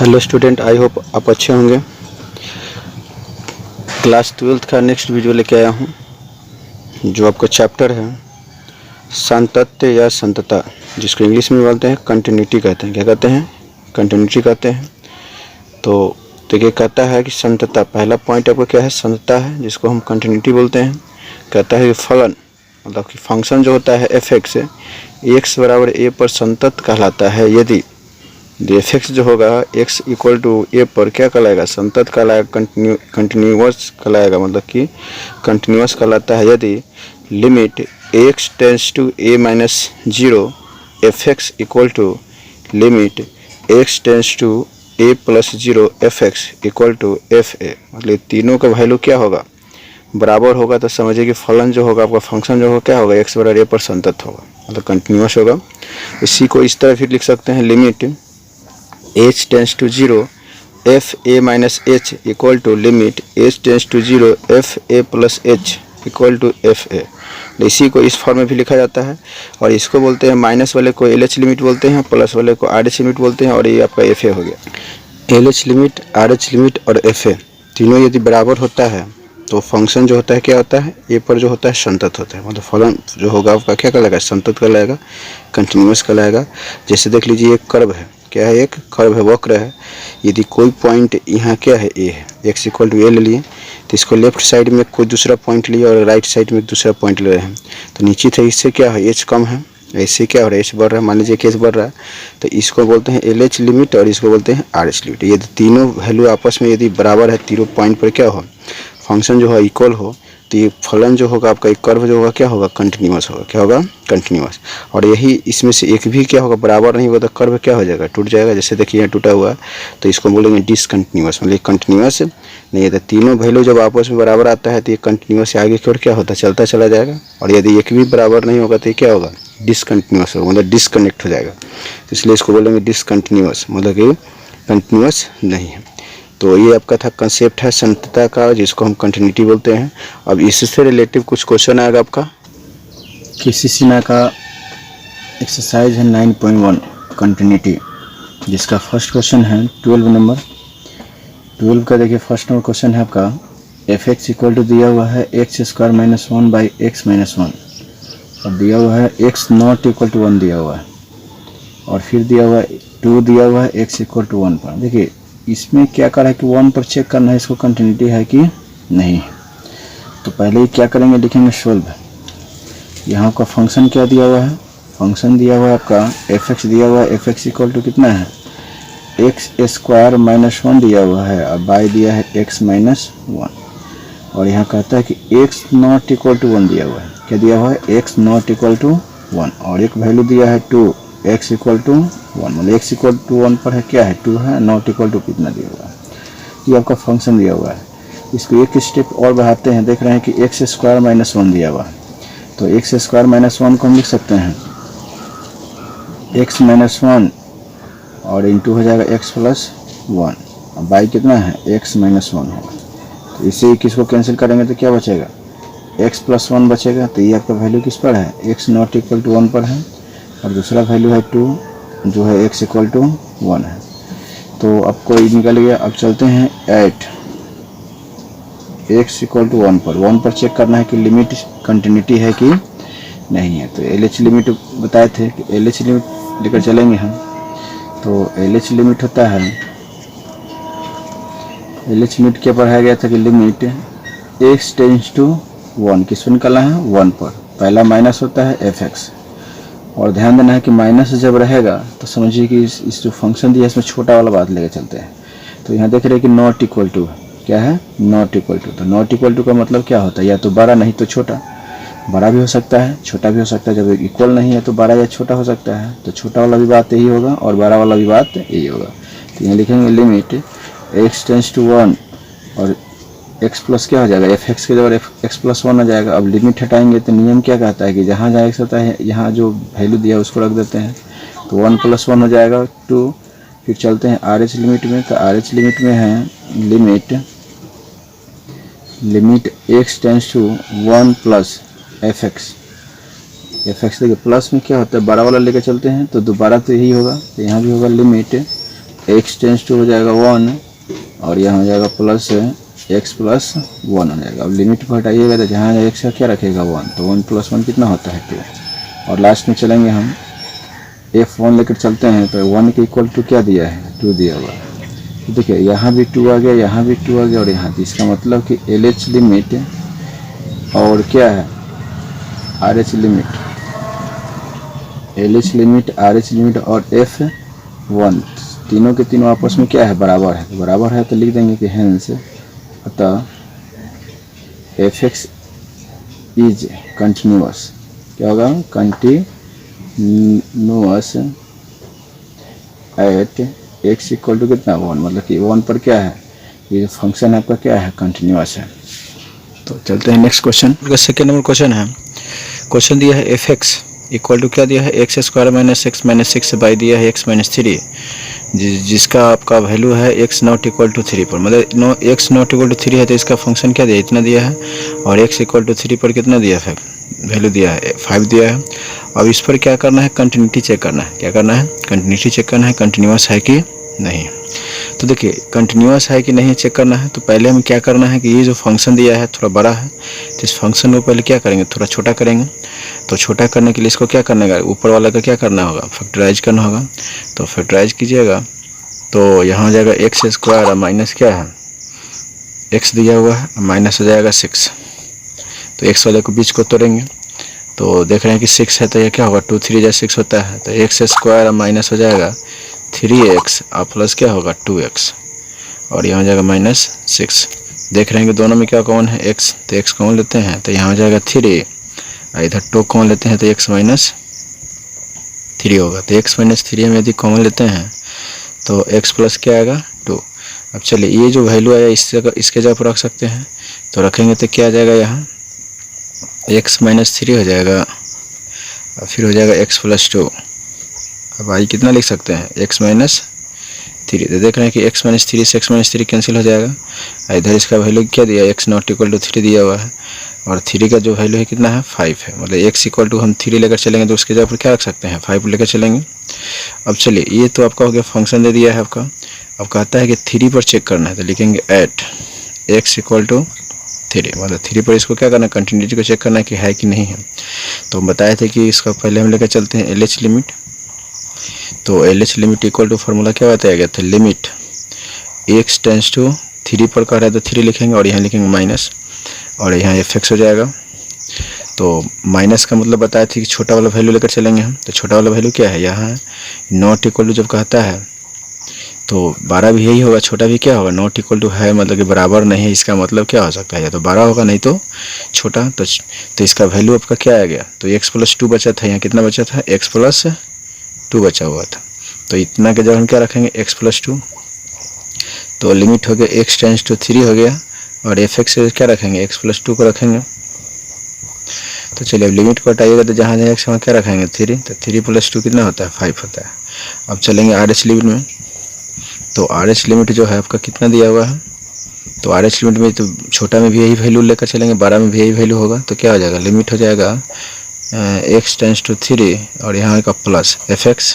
Hello student, I hope आप अच्छे होंगे। क्लास 12th का नेक्स्ट वीडियो लेके आया हूँ, जो आपका चैप्टर है सातत्य या संतता, जिसको इंग्लिश में बोलते हैं कंटिन्यूटी कहते हैं। क्या कहते हैं? कंटिन्यूटी कहते हैं। तो ये कहता है कि संतता, पहला पॉइंट आपका क्या है? संतता है, जिसको हम कंटिन्यूटी बोलते हैं। कहता है कि फलन मतलब कि फंक्शन जो होता है एफ एक्स एक्स बराबर ए पर संतत कहलाता है यदि एफ एक्स जो होगा एक्स इक्वल टू ए पर क्या कहलाएगा? संतत कहलाएगा, कंटिन्यूअस कहलाएगा, मतलब कि कंटिन्यूअस कहलाता है यदि limit x tends to a minus zero f x equal to limit x tends to a plus zero f x equal to f a. मतलब तीनों का वैल्यू क्या होगा? बराबर होगा। तो समझिए कि फलन जो होगा आपका फंक्शन जो होगा क्या होगा? एक्स बराबर ए पर संतत होगा, मतलब कंटिन्यूअस होगा। इसी को इस तरह फिर लिख सकते हैं, limit h tends to zero f a minus h equal to limit h tends to zero f a plus h equal to f a. इसी को इस फॉर्म में भी लिखा जाता है। और इसको बोलते हैं माइनस वाले को एल एच लिमिट बोलते हैं, प्लस वाले को आर एच लिमिट बोलते हैं, और ये आपका एफ ए हो गया। L H limit, R H limit और एफ ए तीनों यदि बराबर होता है तो फंक्शन जो होता है क्या होता है? ए पर जो होता है संतत होता है, मतलब फलन जो होगा आपका क्या कहलाएगा? संतत कहलाएगा, कंटिन्यूअस कहलाएगा। जैसे देख लीजिए एक कर्व है, क्या है? एक कर्व है, वक्र है। यदि कोई पॉइंट यहाँ क्या है? ए है, एक्स इक्वल टू ए ले लिए, तो इसको लेफ्ट साइड में कोई दूसरा पॉइंट लिए और राइट साइड में दूसरा पॉइंट ले रहे हैं, तो नीचे थे इससे क्या है? एच कम है, ऐसे क्या हो रहा है? एच बढ़ रहा है। मान लीजिए कि एच बढ़ रहा है, तो इसको बोलते हैं एल एच लिमिट और इसको बोलते हैं आर एच लिमिट। यदि तीनों वैल्यू आपस में यदि बराबर है, तीनों पॉइंट पर क्या हो? फंक्शन जो है इक्वल हो, तो ये फलन जो होगा आपका एक कर्व जो होगा क्या होगा? कंटिन्यूअस होगा। क्या होगा? कंटिन्यूअस। और यही इसमें से एक भी क्या होगा? बराबर नहीं होगा तो कर्व क्या हो जाएगा? टूट जाएगा। जैसे देखिए यहाँ टूटा हुआ है, तो इसको बोलेंगे डिसकंटिन्यूअस, मतलब कंटिन्यूअस नहीं है। तो तीनों वैल्यू जब आपस में बराबर आता है तो ये कंटिन्यूअस से आगे की ओर क्या होता है? चलता चला जाएगा। और यदि एक भी बराबर नहीं होगा तो ये क्या होगा? डिसकंटिन्यूअस होगा, मतलब डिसकनेक्ट हो जाएगा। तो इसलिए इसको बोलेंगे डिसकंटिन्यूअस, मतलब कि कंटिन्यूअस नहीं है। तो ये आपका था कंसेप्ट है संतता का, जिसको हम कंटिन्यूटी बोलते हैं। अब इससे रिलेटिव कुछ क्वेश्चन आएगा आपका किसी सीमा का। एक्सरसाइज है 9.1 कंटिन्यूटी, जिसका फर्स्ट क्वेश्चन है 12 नंबर। 12 का देखिए फर्स्ट नंबर क्वेश्चन है आपका, एफ एक्स इक्वल टू दिया हुआ है x square minus one by x minus one, और दिया हुआ है x not equal to one दिया हुआ है, और फिर दिया हुआ है 2 दिया हुआ है एक्स इक्वल टू 1 पर। देखिए इसमें क्या कर रहा है कि 1 पर चेक करना है इसको कंटिन्यूटी है कि नहीं। तो पहले ही क्या करेंगे, लिखेंगे सोल्व। यहाँ का फंक्शन क्या दिया हुआ है? फंक्शन दिया हुआ है आपका एफ एक्स दिया हुआ है, एफ एक्स इक्वल टू कितना है? एक्स स्क्वायर माइनस वन दिया हुआ है, और बाई दिया है एक्स माइनस वन। और यहाँ कहता है कि x not equal to one दिया हुआ है। क्या दिया हुआ है? X not equal to one, और एक वैल्यू दिया है 2 एक्स इक्वल टू 1, मतलब एक्स इक्वल टू 1 पर है क्या है? 2 है, नॉट इक्वल टू कितना दिया हुआ है? ये आपका फंक्शन दिया हुआ है। इसको एक स्टेप और बढ़ाते हैं, देख रहे हैं कि एक्स स्क्वायर माइनस वन दिया हुआ है, तो एक्स स्क्वायर माइनस वन को हम लिख सकते हैं एक्स माइनस वन, और इंटू हो जाएगा एक्स प्लस वन, और बाई कितना है? एक्स माइनस वन होगा। तो इसे किसको कैंसिल करेंगे तो क्या बचेगा? एक्स प्लस वन बचेगा। तो ये आपका वैल्यू किस पर है? X not equal to one पर है, और दूसरा वैल्यू है 2 जो है एक्स इक्वल टू 1 है। तो आपको निकल गया। अब चलते हैं 8 एक्स इक्वल टू 1 पर। 1 पर चेक करना है कि लिमिट कंटिन्यूटी है कि नहीं है। तो एल एच लिमिट बताए थे कि एल एच लिमिट लेकर चलेंगे हम। तो एल एच लिमिट होता है, एल एच लिमिट क्या पढ़ाया गया था कि लिमिट एक्स टेंस टू 1 किस पर निकालना है? 1 पर। पहला माइनस होता है एफ एक्स, और ध्यान देना है कि माइनस जब रहेगा तो समझिए कि इस जो फंक्शन दिया है इसमें छोटा वाला बात लेकर चलते हैं। तो यहाँ देख रहे हैं कि नॉट इक्वल टू, क्या है? Not equal to. तो नॉट इक्वल टू का मतलब क्या होता है? या तो बड़ा नहीं तो छोटा। बड़ा भी हो सकता है, छोटा भी हो सकता है। जब इक्वल नहीं है तो बड़ा या छोटा हो सकता है। तो छोटा वाला भी बात यही होगा और बड़ा वाला भी बात यही होगा। तो यहाँ लिखेंगे लिमिट एक्स टेंस टू 1 और एक्स प्लस क्या हो जाएगा? एफ एक्स के जगह एक्स प्लस 1 आ जाएगा। अब लिमिट हटाएंगे तो नियम क्या कहता है कि जहाँ जहाँ एक्स होता है यहाँ जो वैल्यू दिया है उसको रख देते हैं। तो 1 + 1 हो जाएगा 2। फिर चलते हैं आर एच लिमिट में। तो आर एच लिमिट में है limit x tends to 1 plus f x. F x देखिए प्लस में क्या होता है? बड़ा वाला लेकर चलते हैं तो दोबारा तो यही होगा। तो यहाँ भी होगा लिमिट x टेंस टू हो जाएगा 1 और यहाँ हो जाएगा प्लस x प्लस 1 हो जाएगा। अब लिमिट को हटाइएगा तो जहाँ x का क्या रखेगा 1, तो 1 प्लस 1 कितना होता है 2। और लास्ट में चलेंगे हम f1 लेकर चलते हैं तो 1 के इक्वल टू क्या दिया है 2 दिया हुआ है। तो देखिए यहाँ भी 2 आ गया, यहाँ भी 2 आ गया और यहाँ, तो इसका मतलब कि LH लिमिट और क्या है RH limit, LH limit RH limit और F1 तीनों के तीनों आपस में क्या है बराबर है। तो बराबर है तो लिख देंगे कि हेंस अतः fx इज कंटिन्यूअस, क्या होगा continuous at x equal to कितना 1, मतलब कि 1 पर क्या है ये फंक्शन आपका क्या है कंटिन्यूअस है। तो चलते हैं next question. Second number question है, क्वेश्चन दिया है fx इक्वल टू क्या दिया है x square minus x by दिया है x माइनस 3, जिसका आपका वैल्यू है x नॉट इक्वल टू 3 पर, मतलब x नॉट इक्वल टू 3 है तो इसका फंक्शन क्या दिया इतना दिया है और x इक्वल टू 3 पर कितना दिया है वैल्यू दिया है 5 दिया है। अब इस पर क्या करना है कंटिन्यूटी चेक करना है, क्या करना है कंटिन्यूटी चेक करना है, कंटिन्यूअस है कि नहीं। तो देखिए कंटिन्यूअस है कि नहीं चेक करना है तो पहले हमें क्या करना है कि ये जो फंक्शन दिया है थोड़ा बड़ा है तो इस फंक्शन को पहले क्या करेंगे थोड़ा छोटा करेंगे। तो छोटा करने के लिए इसको क्या करना है ऊपर वाला का क्या करना होगा फैक्टराइज करना होगा। तो फैक्टराइज कीजिएगा तो यहाँ हो जाएगा एक्स स्क्वायर माइनस क्या है एक्स दिया हुआ है माइनस हो जाएगा 6, तो एक्स वाले को बीच को तोड़ेंगे तो देख रहे हैं कि 6 है तो ये क्या होगा 2 3 या 6 होता है तो एक्स स्क्वायर माइनस हो जाएगा 3x और प्लस क्या होगा 2x और यहाँ हो जाएगा माइनस 6। देख रहे हैं कि दोनों में क्या कॉमन है x, तो x कॉमन लेते हैं तो यहाँ हो जाएगा 3 और इधर 2 कॉमन लेते हैं तो x माइनस 3 होगा। तो x माइनस 3 हम यदि कॉमन लेते हैं तो x प्लस क्या आएगा 2। अब चलिए ये जो वैल्यू आया इसके जगह पर रख सकते हैं तो रखेंगे तो क्या आ जाएगा यहाँ x माइनस 3 हो जाएगा और फिर हो जाएगा x प्लस 2। अब आई कितना लिख सकते हैं x माइनस 3, तो देख रहे हैं कि x माइनस 3 से x माइनस 3 कैंसिल हो जाएगा। इधर इसका वैल्यू क्या दिया x नॉट इक्वल टू 3 दिया हुआ है और 3 का जो वैल्यू है कितना है 5 है, मतलब x इक्वल टू हम 3 लेकर चलेंगे तो उसके जगह पर क्या रख सकते हैं 5 लेकर चलेंगे। अब चलिए ये तो आपका हो गया फंक्शन दे दिया है आपका। अब कहता है कि 3 पर चेक करना है तो लिखेंगे एट x इक्वल टू 3, मतलब 3 पर इसको क्या करना है कंटिन्यूटी को चेक करना है कि है कि नहीं है। तो हम बताए थे कि इसका पहले हम लेकर चलते हैं LH लिमिट। तो LH limit equal to formula क्या बताया गया था लिमिट x टेंस टू 3 पर कह रहा है तो 3 लिखेंगे और यहाँ लिखेंगे माइनस और यहाँ fx हो जाएगा। तो माइनस का मतलब बताया था कि छोटा वाला वैल्यू लेकर चलेंगे हम, तो छोटा वाला वैल्यू क्या है यहाँ नॉट इक्वल टू जब कहता है तो 12 भी यही होगा, छोटा भी क्या होगा नॉट इक्वल टू है मतलब कि बराबर नहीं है, इसका मतलब क्या हो सकता है या तो 12 होगा नहीं तो छोटा। तो इसका वैल्यू आपका क्या आ गया तो x प्लस 2 बचा था, यहाँ कितना बचा था x प्लस 2 बचा हुआ था। तो इतना के जब हम क्या रखेंगे x प्लस 2 तो लिमिट हो गया x टेंस टू 3 हो गया और fx से क्या रखेंगे x प्लस 2 को रखेंगे। तो चलिए अब लिमिट को हटाइएगा तो जहाँ जहाँ x वहाँ क्या रखेंगे 3, तो 3 प्लस 2 कितना होता है 5 होता है। अब चलेंगे RH लिमिट में, तो RH लिमिट जो है आपका कितना दिया हुआ है तो RH लिमिट में तो छोटा में भी यही वैल्यू लेकर चलेंगे 12 में भी यही वैल्यू होगा तो क्या हो जाएगा लिमिट हो जाएगा x टेंस टू 3 और यहाँ का प्लस fx,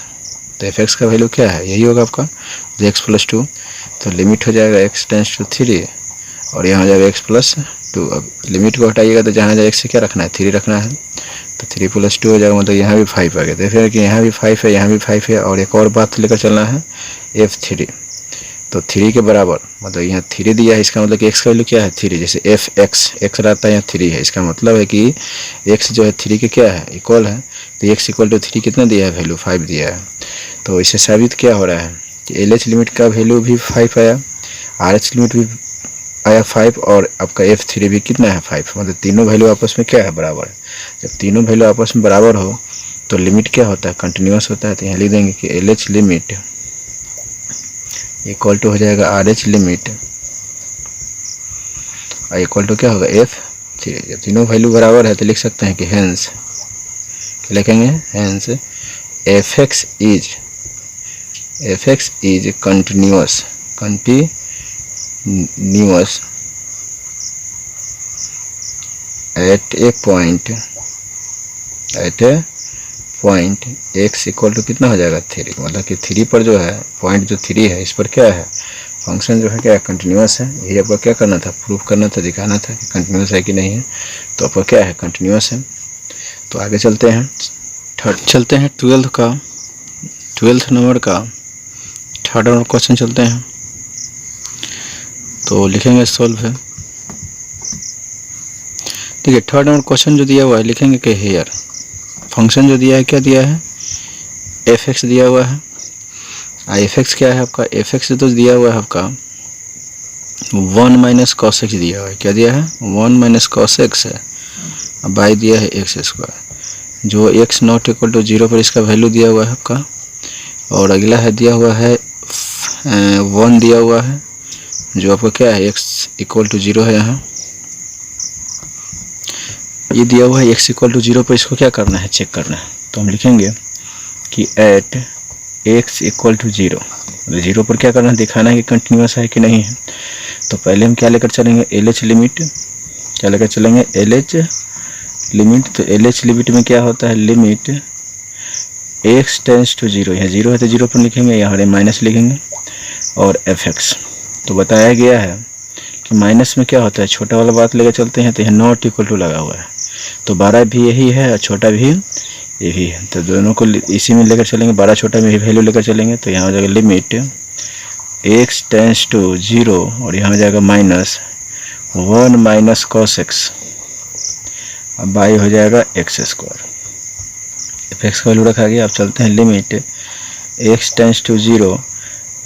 तो fx का वैल्यू क्या है यही होगा आपका x प्लस 2, तो लिमिट हो जाएगा x टेंस टू 3 और यहाँ हो जाएगा x प्लस 2। अब लिमिट को हटाइएगा तो जहाँ जहाँ x से क्या रखना है 3 रखना है तो 3 प्लस 2 हो जाएगा, मतलब यहाँ भी 5 आ गया। देखिए कि यहाँ भी 5 है यहाँ भी 5 है और एक और बात लेकर चलना है f3, तो 3 के बराबर मतलब यहाँ 3 दिया है इसका मतलब कि x का वैल्यू क्या है 3, जैसे x रहता है यहाँ 3 है, इसका मतलब है कि x जो है 3 के क्या है इक्वल है, तो x इक्वल टू 3 कितना दिया है वैल्यू 5 दिया है। तो इससे साबित क्या हो रहा है कि LH लिमिट का वैल्यू भी 5 आया, RH लिमिट भी आया 5 और आपका f3 भी कितना है 5, मतलब तीनों वैल्यू आपस में क्या है बराबर है। जब तीनों वैल्यू आपस में बराबर हो तो लिमिट क्या होता है कंटिन्यूअस होता है। तो यहाँ लिख देंगे कि LH लिमिट इक्वल टू हो जाएगा RH लिमिट और इक्वल टू क्या होगा f3। जब तीनों वैल्यू बराबर है तो लिख सकते हैं कि हेंस क्या लिखेंगे hence fx is continuous at a point x equal to कितना हो जाएगा 3, मतलब कि 3 पर जो है पॉइंट जो 3 है इस पर क्या है फंक्शन जो है क्या कंटिन्यूस है। यही आपको क्या करना था, प्रूफ करना था, दिखाना था कि कंटिन्यूस है कि नहीं है। तो आपका क्या है कंटिन्यूस है। तो आगे चलते हैं, चलते हैं 12th नंबर का थर्ड नंबर क्वेश्चन चलते हैं। तो लिखेंगे सॉल्व है। देखिए थर्ड नंबर क्वेश्चन जो दिया हुआ है लिखेंगे कि हेयर फंक्शन जो दिया है क्या दिया है f(x) दिया हुआ है। f(x) क्या है आपका, f(x) तो दिया हुआ है आपका 1 माइनस कॉस एक्स दिया हुआ है। क्या दिया है 1 माइनस कॉस एक्स है। अब बाई दिया है एक्स स्क्वायर, जो x नॉट इक्वल टू 0 पर इसका वैल्यू दिया हुआ है आपका। और अगला है दिया हुआ है 1 दिया हुआ है, जो आपका क्या है x इक्वल टू 0 है। यहाँ ये दिया हुआ है x इक्वल टू 0 पर इसको क्या करना है चेक करना है। तो हम लिखेंगे कि एट x इक्वल टू 0, मतलब 0 पर क्या करना है दिखाना है कि कंटिन्यूस है कि नहीं है। तो पहले हम क्या लेकर चलेंगे LH लिमिट, क्या लेकर चलेंगे LH लिमिट। तो LH लिमिट में क्या होता है लिमिट x टेंस टू 0, यहाँ 0 है तो 0 पर लिखेंगे, यहाँ माइनस लिखेंगे और fx। तो बताया गया है कि माइनस में क्या होता है छोटा वाला बात लेकर चलते हैं, तो यहाँ नॉट इक्वल टू लगा हुआ है। तो 12 भी यही है और छोटा भी यही है, तो दोनों को इसी में लेकर चलेंगे, 12 छोटा में ही वैल्यू लेकर चलेंगे। तो यहाँ हो जाएगा लिमिट x टेंस टू 0 और यहाँ हो जाएगा माइनस 1 माइनस कॉस एक्स, अब बाई हो जाएगा एक्स स्क्वायर। एफ(x) का वैल्यू रखा गया। अब चलते हैं limit x tends to 0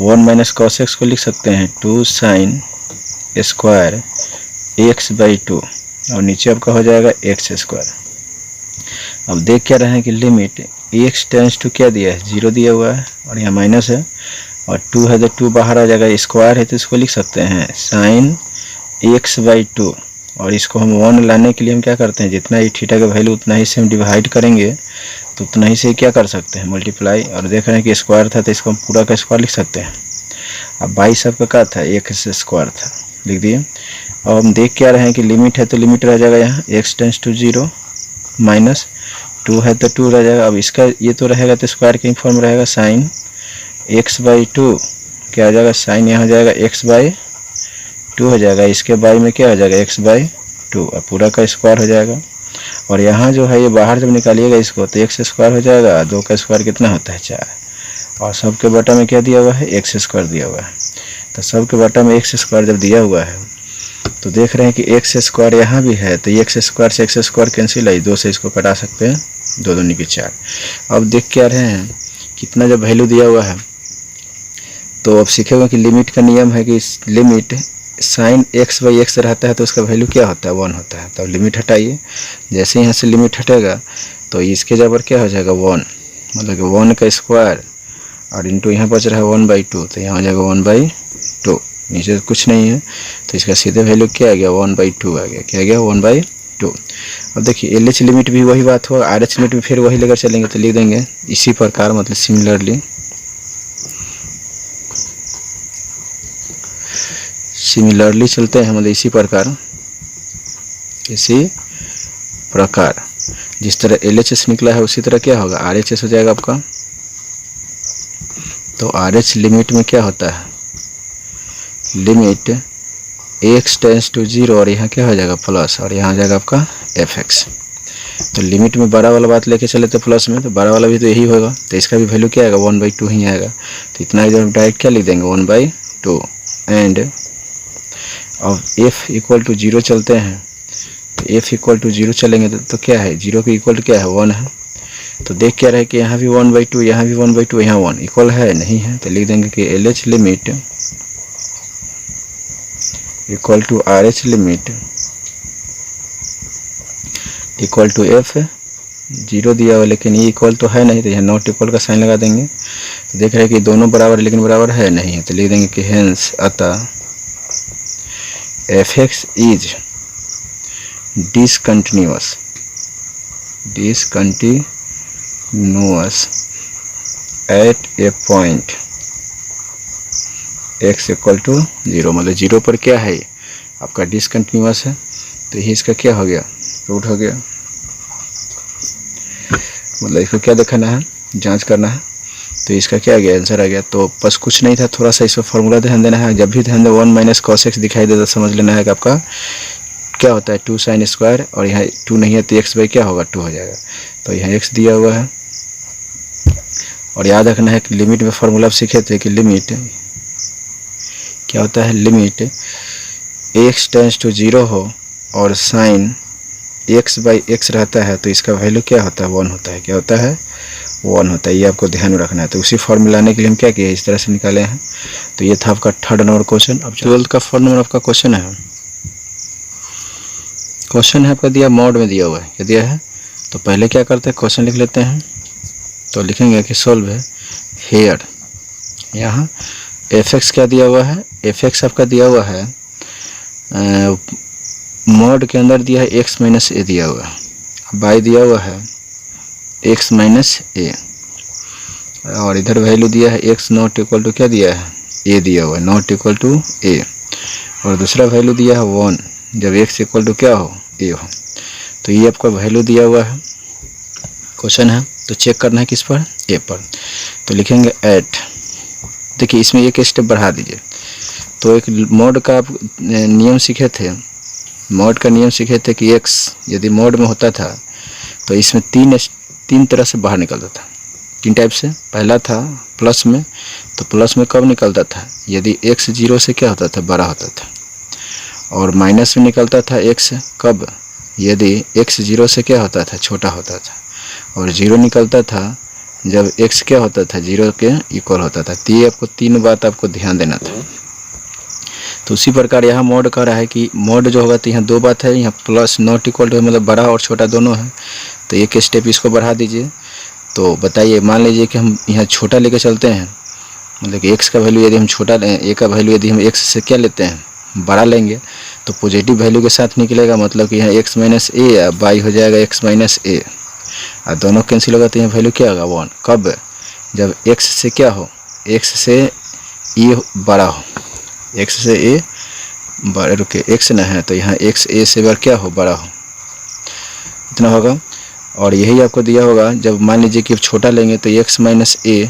1 minus cos x को लिख सकते हैं 2 साइन स्क्वायर x बाई 2 और नीचे आपका हो जाएगा एक्स स्क्वायर। अब देख क्या रहे हैं कि लिमिट x टेंस टू क्या दिया है 0 दिया हुआ है और यहाँ माइनस है और 2 है तो 2 बाहर आ जाएगा, स्क्वायर है तो इसको लिख सकते हैं साइन x बाई 2 और इसको हम 1 लाने के लिए हम क्या करते हैं जितना ही थीटा का वैल्यू उतना ही से हम डिवाइड करेंगे तो उतना ही से क्या कर सकते हैं मल्टीप्लाई। और देख रहे हैं कि स्क्वायर था तो इसको हम पूरा का स्क्वायर लिख सकते हैं। अब 22 सबका क्या था एक्स स्क्वायर था, लिख दिए। अब हम देख क्या रहे हैं कि लिमिट है तो लिमिट रह जाएगा यहाँ x टेंस टू 0 माइनस 2 है तो 2 रह जाएगा। अब इसका ये तो रहेगा तो स्क्वायर की फॉर्म रहेगा साइन x बाई 2 क्या हो जाएगा साइन यहाँ हो जाएगा x बाई 2 हो जाएगा, इसके बाई में क्या हो जाएगा x बाई 2 और पूरा का स्क्वायर हो जाएगा। और यहाँ जो है ये बाहर जब निकालिएगा इसको तो x स्क्वायर हो जाएगा, 2 का स्क्वायर कितना होता है 4 और सब के बटा में क्या दिया हुआ है एक्स स्क्वायर दिया हुआ है। तो सब के बटा में एक्स स्क्वायर जब दिया हुआ है तो देख रहे हैं कि एक्स स्क्वायर यहाँ भी है तो एक्स स्क्वायर से एक्स स्क्वायर कैंसिल है, 2 से इसको कटा सकते हैं, 2 दूनी की 4। अब देख क्या रहे हैं कितना जब वैल्यू दिया हुआ है तो अब सीखेगा कि लिमिट का नियम है कि limit sine x by x रहता है तो उसका वैल्यू क्या होता है 1 होता है। तब लिमिट हटाइए, जैसे यहाँ से लिमिट हटेगा तो इसके जबर क्या हो जाएगा 1, मतलब कि 1 का स्क्वायर और इंटू यहाँ बच रहा है 1/2 तो यहाँ हो जाएगा 1/2, नीचे कुछ नहीं है तो इसका सीधे वैल्यू क्या आ गया 1/2 आ गया। क्या आ गया 1/2। अब देखिए LH लिमिट भी वही बात होगा, RH लिमिट भी फिर वही लेकर चलेंगे तो लिख देंगे इसी प्रकार, मतलब सिमिलरली चलते हैं, मतलब इसी प्रकार जिस तरह LHS निकला है उसी तरह क्या होगा RHS हो जाएगा आपका। तो RH लिमिट में क्या होता है लिमिट x टेंस टू 0 और यहाँ क्या हो जाएगा प्लस और यहाँ हो जाएगा आपका fx। तो लिमिट में बड़ा वाला बात लेके चले तो प्लस में, तो बड़ा वाला भी तो यही होगा तो इसका भी वैल्यू क्या आएगा 1/2 ही आएगा। तो इतना इधर डायरेक्ट क्या लिख देंगे 1/2 एंड अब f इक्वल टू 0 चलते हैं तो f इक्वल टू 0 चलेंगे तो क्या है 0 के इक्वल टू क्या है 1 है। तो देख क्या रहे कि यहाँ भी 1/2 यहाँ भी 1/2 यहाँ 1 इक्वल है नहीं है तो लिख देंगे कि LH limit equal to RH limit equal to f 0 दिया हुआ लेकिन ये इक्वल तो है नहीं तो यहाँ नॉट इक्वल का साइन लगा देंगे। तो देख रहे हैं कि दोनों बराबर लेकिन बराबर है नहीं है तो लिख देंगे कि हेंस अतः fx is discontinuous at a point x equal to 0, मतलब 0 पर क्या है आपका डिसकंटिन्यूअस है। तो ये इसका क्या हो गया प्रूव हो गया। मतलब इसको क्या दिखाना है, जांच करना है। तो इसका क्या आ गया, आंसर आ गया। तो बस कुछ नहीं था, थोड़ा सा इसका फॉर्मूला ध्यान देना है। जब भी ध्यान दे 1 माइनस cos x दिखाई दे तो समझ लेना है कि आपका क्या होता है 2 sin स्क्वायर, और यहाँ 2 नहीं है तो x बाई क्या होगा 2 हो जाएगा। तो यहाँ x दिया हुआ है, और याद रखना है कि लिमिट में फॉर्मूला आप सीखे थे कि लिमिट क्या होता है, लिमिट x टेंस टू 0 हो और साइन x बाई x रहता है तो इसका वैल्यू क्या होता है 1 होता है। क्या होता है 1 होता है, ये आपको ध्यान में रखना है। तो उसी फॉर्मूला लाने के लिए हम क्या किए, इस तरह से निकाले हैं। तो ये था आपका 3rd नंबर क्वेश्चन। अब 12th का 4 नंबर आपका क्वेश्चन है। क्वेश्चन है आपका दिया मॉड में दिया हुआ है, क्या दिया है। तो पहले क्या करते हैं, क्वेश्चन लिख लेते हैं। तो लिखेंगे कि सोल्व है हेयर, यहाँ एफ एक्स क्या दिया हुआ है, एफ एक्स आपका दिया हुआ है मॉड के अंदर दिया है एक्स माइनस ए दिया हुआ है, बाई दिया हुआ है एक्स माइनस ए, और इधर वैल्यू दिया है एक्स नॉट इक्वल टू क्या दिया है, ए दिया हुआ है, नॉट इक्वल टू ए, और दूसरा वैल्यू दिया है 1 जब एक्स इक्वल टू क्या हो, ए हो। तो ये आपका वैल्यू दिया हुआ है, क्वेश्चन है। तो चेक करना है किस पर, ए पर। तो लिखेंगे एट, देखिए इसमें एक स्टेप बढ़ा दीजिए। तो एक मॉड का आप नियम सीखे थे, मॉड का नियम सीखे थे कि एक्स यदि मॉड में होता था तो इसमें तीन तरह से बाहर निकलता था। 3 टाइप से। पहला था प्लस में, तो प्लस में कब निकलता था, यदि एक्स 0 से क्या होता था, बड़ा होता था। और माइनस में निकलता था एक्स कब, यदि एक्स 0 से क्या होता था, छोटा होता था। और 0 निकलता था जब x क्या होता था, 0 के इक्वल होता था। तो ये आपको 3 बात आपको ध्यान देना था। तो उसी प्रकार यहाँ मॉड कह रहा है कि मॉड जो होगा तो यहाँ 2 बात है, यहाँ प्लस नॉट इक्वल टू मतलब बड़ा और छोटा दोनों है। तो एक स्टेप इसको बढ़ा दीजिए। तो बताइए, मान लीजिए कि हम यहाँ छोटा लेके चलते हैं, मतलब कि x का वैल्यू यदि हम छोटा लें, a का वैल्यू यदि हम x से क्या लेते हैं, बड़ा लेंगे, तो पॉजिटिव वैल्यू के साथ निकलेगा, मतलब कि यहाँ x माइनस ए बाई हो जाएगा x माइनस ए, और दोनों कैंसिल होगा तो यहाँ वैल्यू क्या होगा 1। कब, जब x से क्या हो, x से e बड़ा हो, x से a बड़ा, रुके x ना है तो यहाँ x a से बार क्या हो, बड़ा हो, इतना होगा। और यही आपको दिया होगा जब मान लीजिए कि छोटा लेंगे तो x माइनस ए,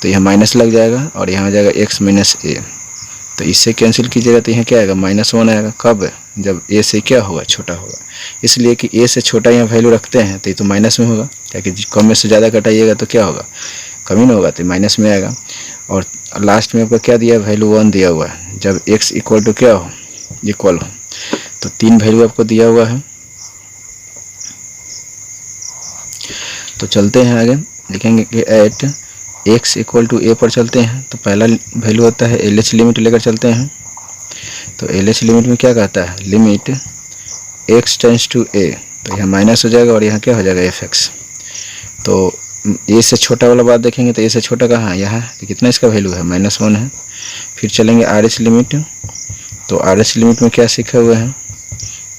तो यहाँ माइनस लग जाएगा और यहाँ आ जाएगा x माइनस ए। तो इससे कैंसिल कीजिएगा तो यहाँ क्या आएगा, -1 आएगा। कब, जब a से क्या होगा, छोटा होगा। इसलिए कि a से छोटा यहाँ वैल्यू रखते हैं तो ये तो माइनस में होगा, ताकि कम में से ज़्यादा घटाइएगा तो क्या होगा, कमी नहीं होगा, तो माइनस में आएगा। और लास्ट में आपका क्या दिया, वैल्यू 1 दिया हुआ है, जब x इक्वल टू क्या हो, इक्वल हो। तो 3 वैल्यू आपको दिया हुआ है। तो चलते हैं आगे, लिखेंगे कि एट x इक्वल टू ए पर चलते हैं। तो पहला वैल्यू होता है LH लिमिट लेकर चलते हैं। तो LH लिमिट में क्या कहता है, limit x tends to a, तो यहाँ माइनस हो जाएगा और यहाँ क्या हो जाएगा fx। तो a से छोटा वाला बात देखेंगे तो a से छोटा कहाँ है, यहाँ, तो कितना इसका वैल्यू है, -1 है। फिर चलेंगे RH लिमिट। तो RH लिमिट में क्या सीखे हुए हैं,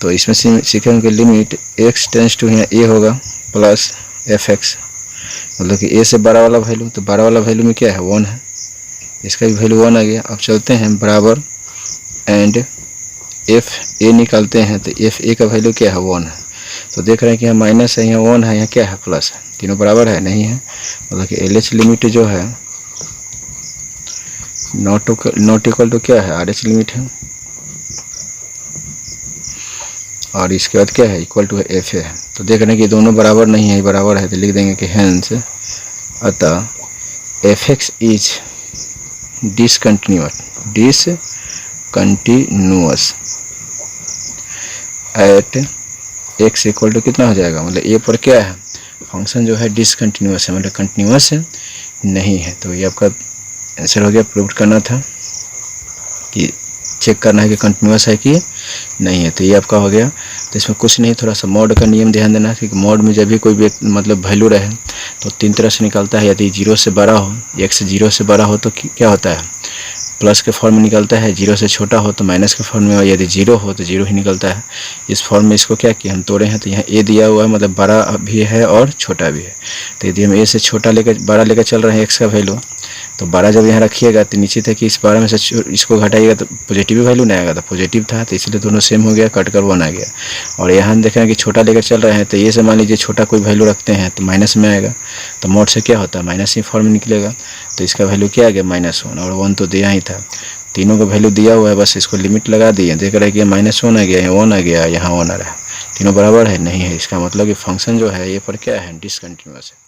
तो इसमें सीखेंगे लिमिट x टेंस टू यहाँ a होगा प्लस fx, मतलब कि a से बड़ा वाला वैल्यू, तो बड़ा वाला वैल्यू में क्या है 1 है, इसका भी वैल्यू 1 आ गया। अब चलते हैं बराबर एंड एफ ए निकालते हैं, तो एफ ए का वैल्यू क्या है 1 है। तो देख रहे हैं कि यहाँ माइनस है, यहाँ 1 है, यहाँ क्या है प्लस है, तीनों बराबर है, नहीं है। मतलब कि LH लिमिट जो है नॉट इक्वल टू क्या है, RH लिमिट है, और इसके बाद क्या है, इक्वल टू एफ है। तो देख रहे हैं कि दोनों बराबर नहीं है, बराबर है, तो लिख देंगे कि हेंस अतः fx is discontinuous at x equal to कितना हो जाएगा, मतलब a पर क्या है, फंक्शन जो है डिसकंटिन्यूअस है, मतलब कंटिन्यूअस नहीं है। तो ये आपका आंसर हो गया। प्रूव करना था कि चेक करना है कि कंटिन्यूअस है कि नहीं है, तो ये आपका हो गया। तो इसमें कुछ नहीं, थोड़ा सा मॉड का नियम ध्यान देना है कि मॉड में जब भी कोई मतलब वैल्यू रहे तो 3 तरह से निकलता है। यदि 0 से बड़ा हो, x 0 से बड़ा हो तो क्या होता है, प्लस के फॉर्म में निकलता है, 0 से छोटा हो तो माइनस के फॉर्म में, और यदि 0 हो तो 0 ही निकलता है। इस फॉर्म में इसको क्या किया, हम तोड़े हैं, तो यहाँ a दिया हुआ है, मतलब बड़ा भी है और छोटा भी है। तो यदि हम a से छोटा लेकर बड़ा लेकर चल रहे हैं x का वैल्यू, तो 12 जब यहाँ रखिएगा तो नीचे था कि इस 12 में से इसको घटाइएगा तो पॉजिटिव वैल्यू नहीं आएगा, तो पॉजिटिव था तो इसलिए दोनों सेम हो गया, कट कर 1 आ गया। और यहाँ देख रहे हैं कि छोटा लेकर चल रहे हैं, तो ये से मान लीजिए छोटा कोई वैल्यू रखते हैं तो माइनस में आएगा, तो मोड से क्या होता है माइनस ही फॉर्म निकलेगा। तो इसका वैल्यू क्या आ गया -1, और 1 तो दिया ही था, तीनों का वैल्यू दिया हुआ है, बस इसको लिमिट लगा दिए। देख रहे हैं कि -1 आ गया, यहाँ 1 आ गया, यहाँ 1 आ रहा है, तीनों बराबर है नहीं है, इसका मतलब कि फंक्शन जो है ये पर क्या है डिसकंटिन्यूअस है।